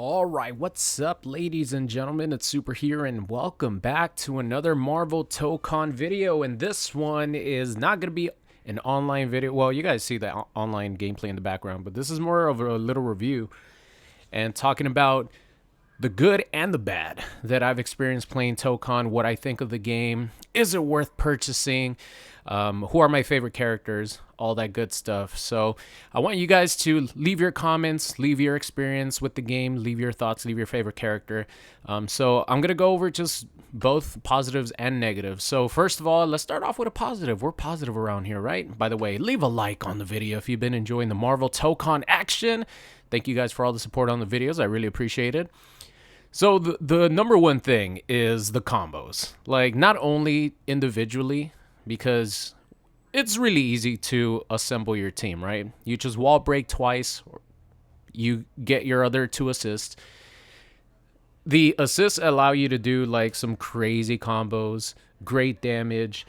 All right, what's up, ladies and gentlemen? It's Super here, and welcome back to another Marvel Tokon video. And this one is not going to be an online video. Well, you guys see the online gameplay in the background, but this is more of a little review and talking about the good and the bad that I've experienced playing Tokon, what I think of the game, is it worth purchasing, who are my favorite characters, all that good stuff. So I want you guys to leave your comments, leave your experience with the game, leave your thoughts, leave your favorite character. So I'm going to go over just both positives and negatives. So first of all, let's start off with a positive. We're positive around here, right? By the way, leave a like on the video if you've been enjoying the Marvel Tokon action. Thank you guys for all the support on the videos. I really appreciate it. So the number one thing is the combos. Like, not only individually, because it's really easy to assemble your team, right? You just wall break twice, you get your other two assists. The assists allow you to do like some crazy combos, great damage.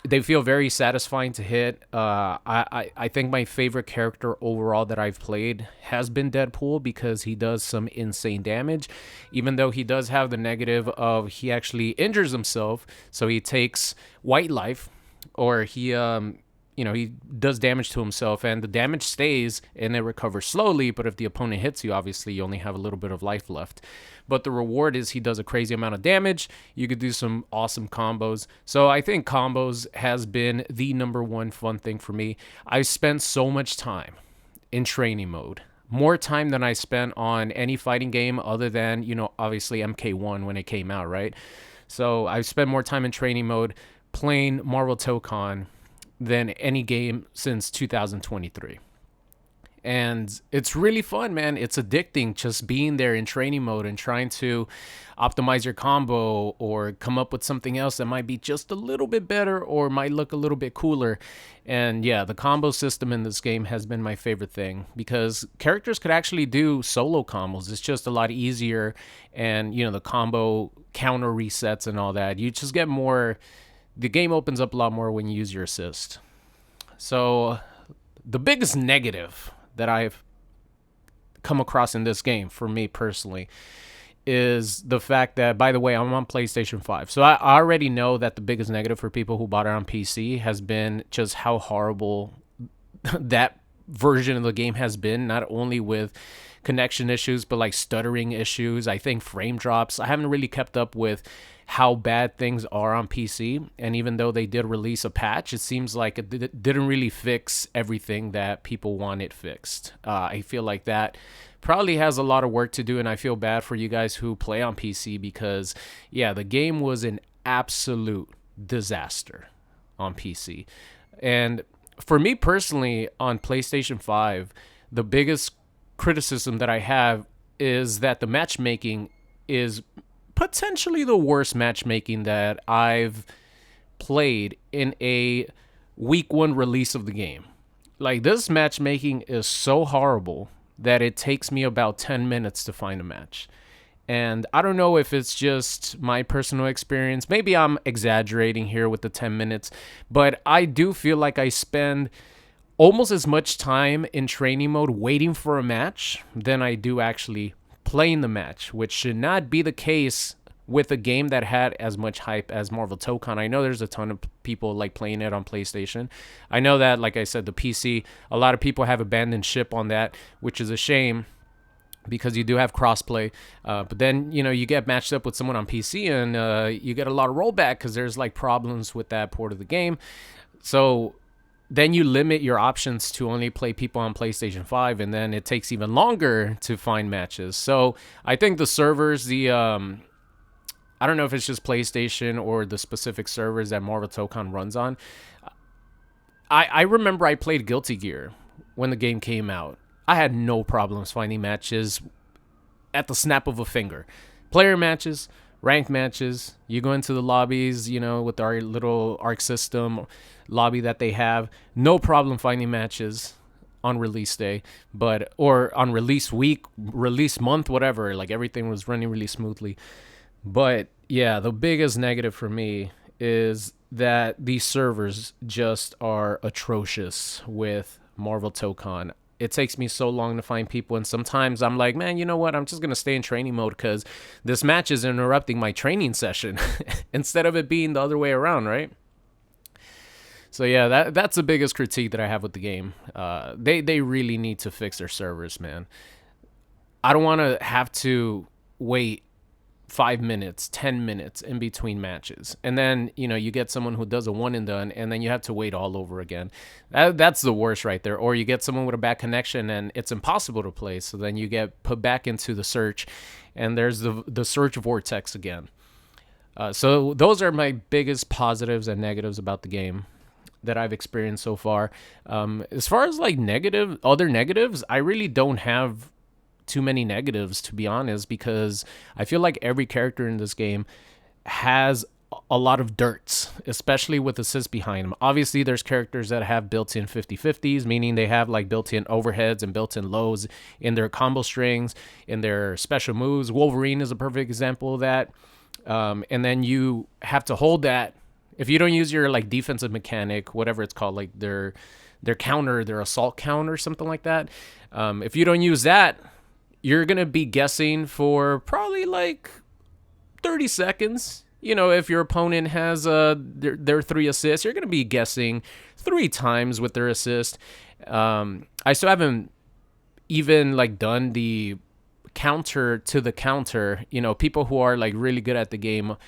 They feel very satisfying to hit. I think my favorite character overall that I've played has been Deadpool because he does some insane damage, even though he does have the negative of he actually injures himself, so he takes white life, or he does damage to himself, and the damage stays and it recovers slowly. But if the opponent hits you, obviously you only have a little bit of life left. But the reward is he does a crazy amount of damage. You could do some awesome combos. So I think combos has been the number one fun thing for me. I've spent so much time in training mode, more time than I spent on any fighting game other than, obviously MK1 when it came out, right? So I've spent more time in training mode playing Marvel Tokon than any game since 2023. And it's really fun, man. It's addicting just being there in training mode and trying to optimize your combo or come up with something else that might be just a little bit better or might look a little bit cooler. And yeah, the combo system in this game has been my favorite thing because characters could actually do solo combos. It's just a lot easier, and the combo counter resets and all that. You just get more. The game opens up a lot more when you use your assist. So the biggest negative that I've come across in this game, for me personally, is the fact that, by the way, I'm on PlayStation 5. So I already know that the biggest negative for people who bought it on PC has been just how horrible that version of the game has been, not only with connection issues, but like stuttering issues. I think frame drops. I haven't really kept up with how bad things are on PC. And even though they did release a patch, it seems like it didn't really fix everything that people want it fixed. I feel like that probably has a lot of work to do, and I feel bad for you guys who play on PC because, yeah, the game was an absolute disaster on PC. And for me personally, on PlayStation 5, the biggest criticism that I have is that the matchmaking is potentially the worst matchmaking that I've played in a week one release of the game. Like, this matchmaking is so horrible that it takes me about 10 minutes to find a match. And I don't know if it's just my personal experience. Maybe I'm exaggerating here with the 10 minutes, but I do feel like I spend almost as much time in training mode waiting for a match than I do actually playing the match, which should not be the case with a game that had as much hype as Marvel Tokon. I know there's a ton of people like playing it on PlayStation. I know that, like I said, the PC, a lot of people have abandoned ship on that, which is a shame because you do have crossplay. But then, you get matched up with someone on PC and you get a lot of rollback because there's like problems with that port of the game. So then you limit your options to only play people on PlayStation 5, and then it takes even longer to find matches. So I think the servers, I don't know if it's just PlayStation or the specific servers that Marvel Tokon runs on. I remember I played Guilty Gear when the game came out. I had no problems finding matches at the snap of a finger. Player matches, ranked matches, you go into the lobbies, with our little ARC system lobby that they have, no problem finding matches on release day, or on release week, release month, whatever. Like, everything was running really smoothly. But yeah, the biggest negative for me is that these servers just are atrocious with Marvel Tokon. it takes me so long to find people, and sometimes I'm like, man, you know what, I'm just gonna stay in training mode because this match is interrupting my training session instead of it being the other way around, right? So yeah, that's the biggest critique that I have with the game. They really need to fix their servers, man. I don't want to have to wait 5 minutes, 10 minutes in between matches. And then, you get someone who does a one and done, and then you have to wait all over again. That's the worst right there. Or you get someone with a bad connection and it's impossible to play. So then you get put back into the search, and there's the search vortex again. So those are my biggest positives and negatives about the game that I've experienced so far. As far as like other negatives, I really don't have too many negatives, to be honest, because I feel like every character in this game has a lot of dirts, especially with assists behind them. Obviously, there's characters that have built-in 50-50s, meaning they have like built-in overheads and built-in lows in their combo strings, in their special moves. Wolverine is a perfect example of that. And then you have to hold that. If you don't use your like defensive mechanic, whatever it's called, like their counter, their assault counter, something like that. If you don't use that, you're going to be guessing for probably like 30 seconds. If your opponent has their 3 assists, you're going to be guessing 3 times with their assist. I still haven't even like done the counter to the counter. People who are like really good at the game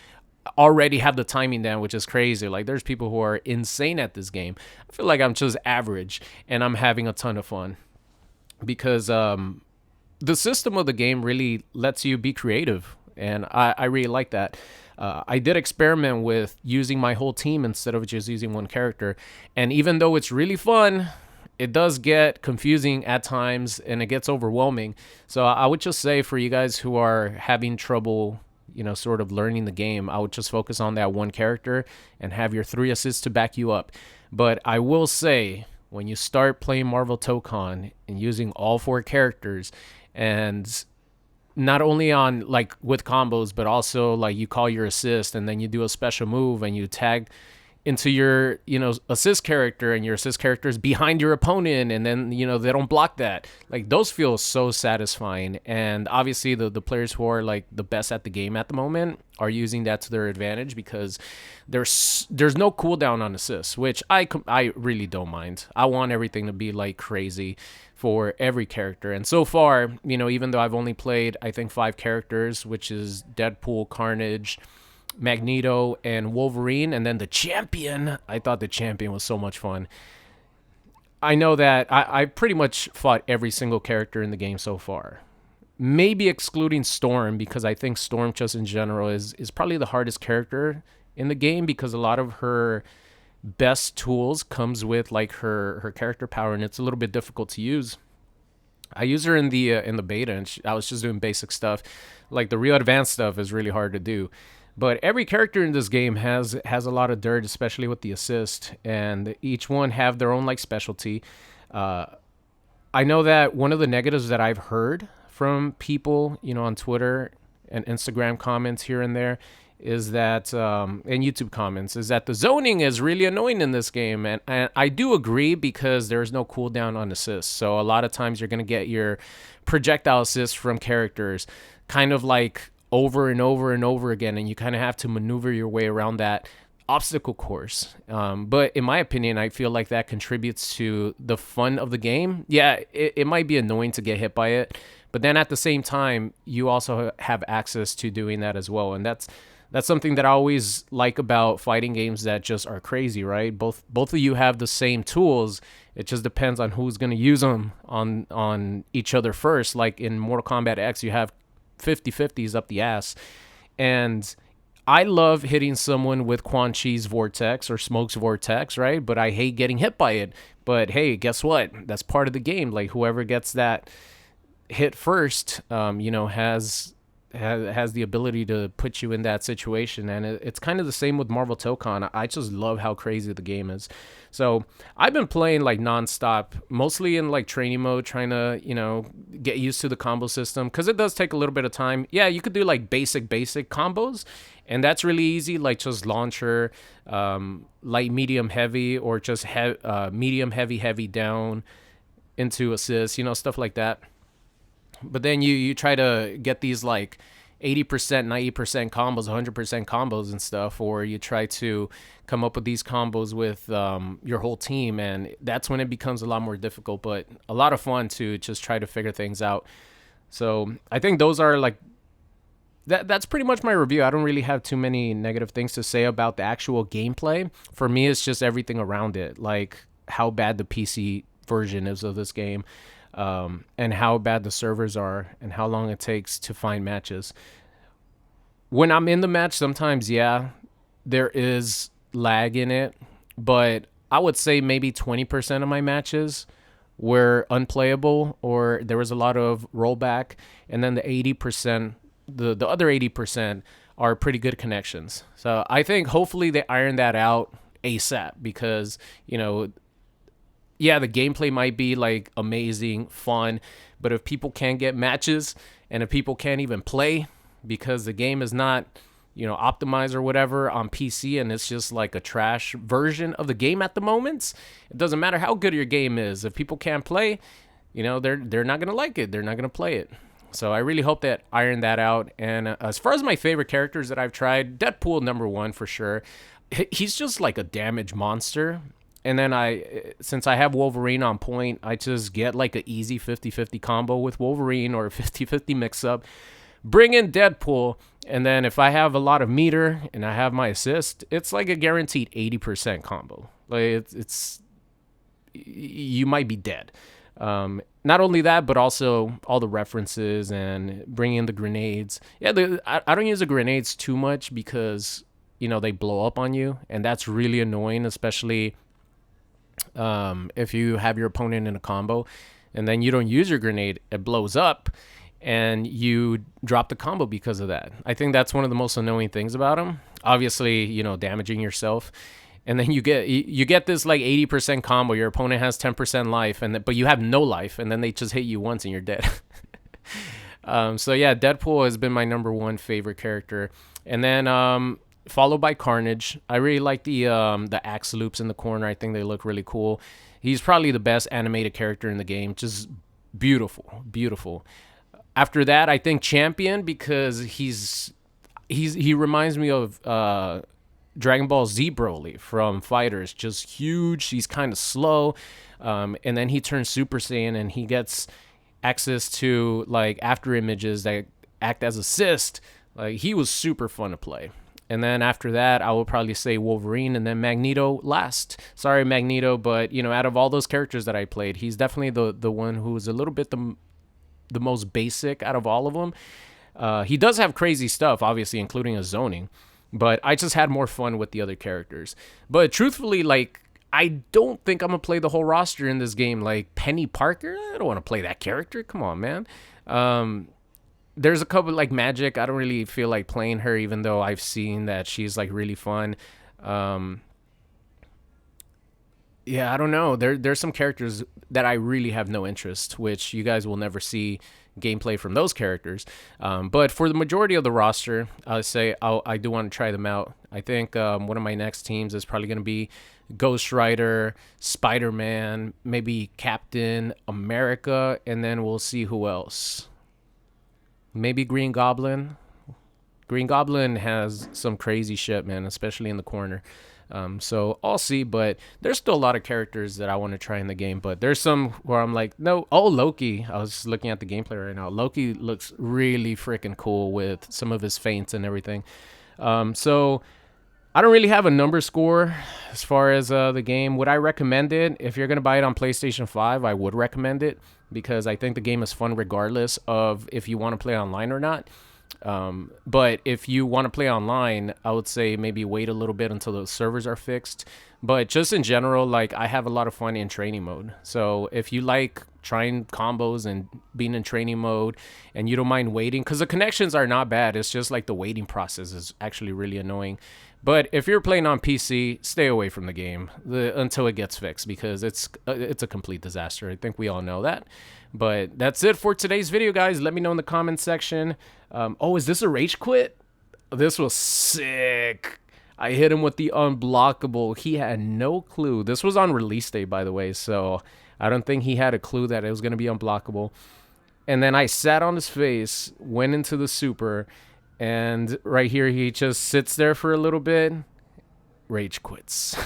already have the timing down, which is crazy. Like there's people who are insane at this game. I feel like I'm just average and I'm having a ton of fun because the system of the game really lets you be creative, and I really like that. I did experiment with using my whole team instead of just using one character, and even though it's really fun, it does get confusing at times and it gets overwhelming. So I would just say for you guys who are having trouble, sort of learning the game, I would just focus on that one character and have your 3 assists to back you up. But I will say, when you start playing Marvel Tokon and using all 4 characters, and not only on like with combos, but also like you call your assist and then you do a special move and you tag into your assist character, and your assist character is behind your opponent, and then they don't block that. Like those feel so satisfying, and obviously the players who are like the best at the game at the moment are using that to their advantage because there's no cooldown on assists, which I really don't mind. I want everything to be like crazy for every character, and so far, even though I've only played I think 5 characters, which is Deadpool, Carnage, Magneto, and Wolverine, and then the champion. I thought the champion was so much fun. I know that I pretty much fought every single character in the game so far. Maybe excluding Storm, because I think Storm just in general is probably the hardest character in the game because a lot of her best tools comes with like her character power, and it's a little bit difficult to use. I use her in the beta, and I was just doing basic stuff. Like the real advanced stuff is really hard to do. But every character in this game has a lot of dirt, especially with the assist, and each one have their own like specialty. I know that one of the negatives that I've heard from people, on Twitter and Instagram comments here and there, is that and YouTube comments, is that the zoning is really annoying in this game, and I do agree because there's no cooldown on assists. So a lot of times you're gonna get your projectile assists from characters, kind of like over and over and over again, and you kind of have to maneuver your way around that obstacle course. But in my opinion, I feel like that contributes to the fun of the game. Yeah, it might be annoying to get hit by it, but then at the same time, you also have access to doing that as well, and that's something that I always like about fighting games that just are crazy, right? Both of you have the same tools. It just depends on who's going to use them on each other first. Like in Mortal Kombat X, you have 50-50s up the ass. And I love hitting someone with Quan Chi's Vortex or Smoke's Vortex, right? But I hate getting hit by it. But hey, guess what? That's part of the game. Like whoever gets that hit first, has the ability to put you in that situation. And it's kind of the same with Marvel Tokon. I just love how crazy the game is. So I've been playing like nonstop, mostly in like training mode, trying to, get used to the combo system, because it does take a little bit of time. Yeah, you could do like basic combos, and that's really easy, like just launcher, light, medium, heavy, or just medium, heavy down, into assists, stuff like that. But then you try to get these like 80%, 90% combos, 100% combos and stuff, or you try to come up with these combos with your whole team, and that's when it becomes a lot more difficult, but a lot of fun to just try to figure things out. So I think those are like that's pretty much my review. I don't really have too many negative things to say about the actual gameplay. For me, it's just everything around it, like how bad the PC version is of this game, and how bad the servers are, and how long it takes to find matches. When I'm in the match, sometimes, yeah, there is lag in it, but I would say maybe 20% of my matches were unplayable or there was a lot of rollback, and then the 80%, the other 80% are pretty good connections. So I think hopefully they iron that out ASAP, because yeah, the gameplay might be like amazing, fun, but if people can't get matches and if people can't even play because the game is not, optimized or whatever on PC, and it's just like a trash version of the game at the moment, it doesn't matter how good your game is. If people can't play, they're not going to like it. They're not going to play it. So I really hope that iron that out. And as far as my favorite characters that I've tried, Deadpool #1 for sure. He's just like a damage monster. And then since I have Wolverine on point, I just get like an easy 50-50 combo with Wolverine, or a 50-50 mix-up. Bring in Deadpool, and then if I have a lot of meter and I have my assist, it's like a guaranteed 80% combo. Like it's you might be dead. Not only that, but also all the references and bringing in the grenades. Yeah, I don't use the grenades too much because they blow up on you, and that's really annoying, especially if you have your opponent in a combo and then you don't use your grenade, it blows up and you drop the combo because of that. I think that's one of the most annoying things about them. Obviously, damaging yourself. And then you get this like 80% combo. Your opponent has 10% life, but you have no life, and then they just hit you once and you're dead. So yeah, Deadpool has been my #1 favorite character. And then followed by Carnage. I really like the axe loops in the corner. I think they look really cool. He's probably the best animated character in the game. Just beautiful, beautiful. After that, I think Champion, because he reminds me of Dragon Ball Z Broly from Fighters. Just huge. He's kind of slow, and then he turns Super Saiyan and he gets access to like after images that act as assist. Like, he was super fun to play. And then after that, I would probably say Wolverine, and then Magneto last. Sorry, Magneto, but out of all those characters that I played, he's definitely the one who was a little bit the most basic out of all of them. He does have crazy stuff, obviously, including a zoning, but I just had more fun with the other characters. But truthfully, like, I don't think I'm gonna play the whole roster in this game. Like Penny Parker, I don't want to play that character. Come on, man. There's a couple like Magic. I don't really feel like playing her, even though I've seen that she's like really fun. Yeah, I don't know. There's some characters that I really have no interest, which you guys will never see gameplay from those characters. But for the majority of the roster, I say I do want to try them out. I think one of my next teams is probably going to be Ghost Rider, Spider-Man, maybe Captain America, and then we'll see who else. Maybe Green Goblin. Green Goblin has some crazy shit, man, especially in the corner. So I'll see, but there's still a lot of characters that I want to try in the game, but there's some where I'm like, no. Oh, Loki. I was looking at the gameplay right now. Loki looks really freaking cool with some of his feints and everything. So I don't really have a number score as far as the game. Would I recommend it? If you're going to buy it on PlayStation 5, I would recommend it, because I think the game is fun regardless of if you want to play online or not. But if you want to play online, I would say maybe wait a little bit until the servers are fixed. But just in general, like, I have a lot of fun in training mode. So if you like trying combos and being in training mode and you don't mind waiting, because the connections are not bad, it's just like the waiting process is actually really annoying. But if you're playing on PC, stay away from the game until it gets fixed, because it's a complete disaster. I think we all know that. But that's it for today's video, guys. Let me know in the comments section. Oh, is this a rage quit? This was sick. I hit him with the unblockable. He had no clue. This was on release day, by the way, so I don't think he had a clue that it was going to be unblockable. And then I sat on his face, went into the super, and right here he just sits there for a little bit, rage quits.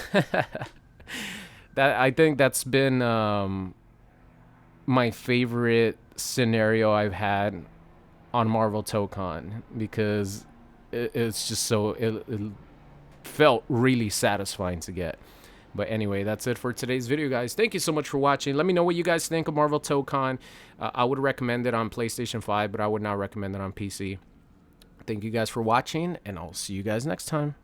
That I think that's been my favorite scenario I've had on Marvel Tokon, because it's just so it felt really satisfying to get. But anyway, that's it for today's video, guys. Thank you so much for watching. Let me know what you guys think of Marvel Tokon. I would recommend it on PlayStation 5, but I would not recommend it on PC. Thank you guys for watching, and I'll see you guys next time.